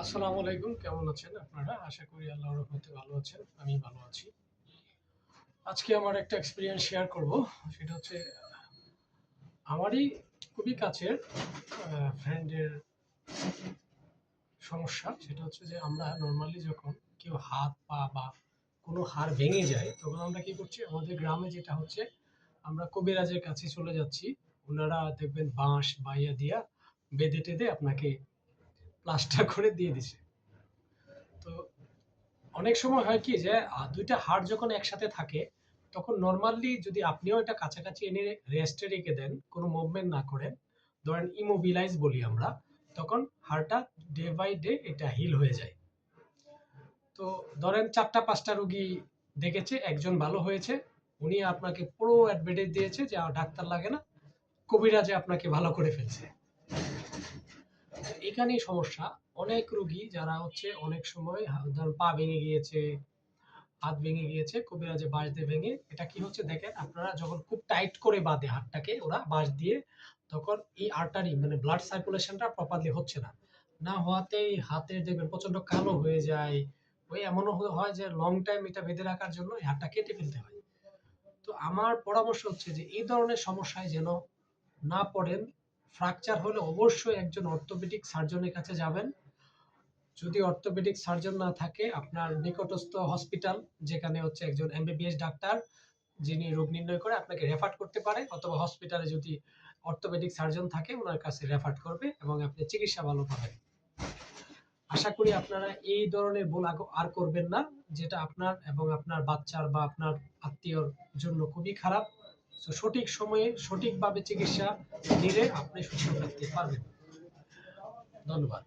আসসালামু আলাইকুম। কেমন আছেন আপনারা? আশা করি আল্লাহর রহমতে ভালো আছেন। আমি ভালো আছি। আজকে আমার একটা এক্সপেরিয়েন্স শেয়ার করব। সেটা হচ্ছে আমারই খুবই কাছের ফ্রেন্ডের সমস্যা। সেটা হচ্ছে যে আমরা নরমালি যখন কেউ হাত, পা বা কোনো হাড় ভেঙে যায়, তখন আমরা কি করছি? আমাদের গ্রামে যেটা হচ্ছে আমরা কবিরাজের কাছে চলে যাচ্ছি। উনারা দেখবেন বাঁশ বাইয়া দিয়া বেঁধে-টেঁধে আপনাকে প্লাস্টার করে দিয়ে দিছে। তো অনেক সময় হয় কি যে ২ টা হাড় যখন একসাথে থাকে, তখন নরমালি যদি আপনিও এটা কাছাকাছি এনে রেস্টে রেখে দেন, কোনো মুভমেন্ট না করেন, ধরেন ইমোবিলাইজ বলি আমরা, তখন হাড়টা ডে বাই ডে এটা হিল হয়ে যায়। তো ধরেন ৪ টা ৫ টা রোগী দেখেছে, একজন ভালো হয়েছে। উনি আপনাকে পুরো অ্যাডভাইস দিয়েছে যে ডাক্তার লাগে না, কবিরাজে আপনাকে ভালো করে ফেলছে। এখানেই সমস্যা। অনেক রোগী যারা হচ্ছে অনেক সময় ধরেন পা ভেঙে গিয়েছে, হাত ভেঙে গিয়েছে কবিরাজে বাঁশ দিয়ে ভেঙে। এটা কি হচ্ছে দেখেন, আপনারা যখন খুব টাইট করে বাঁধে হাতটাকে ওরা বাঁশ দিয়ে, তখন এই আর্টারি মানে ব্লাড সার্কুলেশনটা প্রপারলি হচ্ছে না। না হওয়াতেই হাতের দেখবেন প্রচন্ড কালো হয়ে যায়। ওই এমনও হয় যে লং টাইম এটা বেঁধে রাখার জন্য এই হাতটা কেটে ফেলতে হয়। তো আমার পরামর্শ হচ্ছে যে এই ধরনের সমস্যায় যেন না পড়েন। ফ্র্যাকচার হলে অবশ্যই একজন অর্থোপেডিক সার্জনের কাছে যাবেন। যদি অর্থোপেডিক সার্জন না থাকে, আপনার নিকটস্থ হসপিটাল যেখানে হচ্ছে একজন এমবিবিএস ডাক্তার যিনি রোগ নির্ণয় করে আপনাকে রেফার করতে পারে, অথবা হসপিটালে যদি অর্থোপেডিক সার্জন থাকে ওনার কাছে রেফার করবে এবং আপনি চিকিৎসা ভালো পাবেন। আশা করি আপনারা এই ধরনের ভুল আর করবেন না, যেটা আপনার এবং আপনার বাচ্চার বা আপনার আত্মীয়র জন্য খুবই খারাপ। তো সঠিক সময়ে সঠিকভাবে চিকিৎসা নিলে আপনি সুস্থ থাকতে পারবেন। ধন্যবাদ।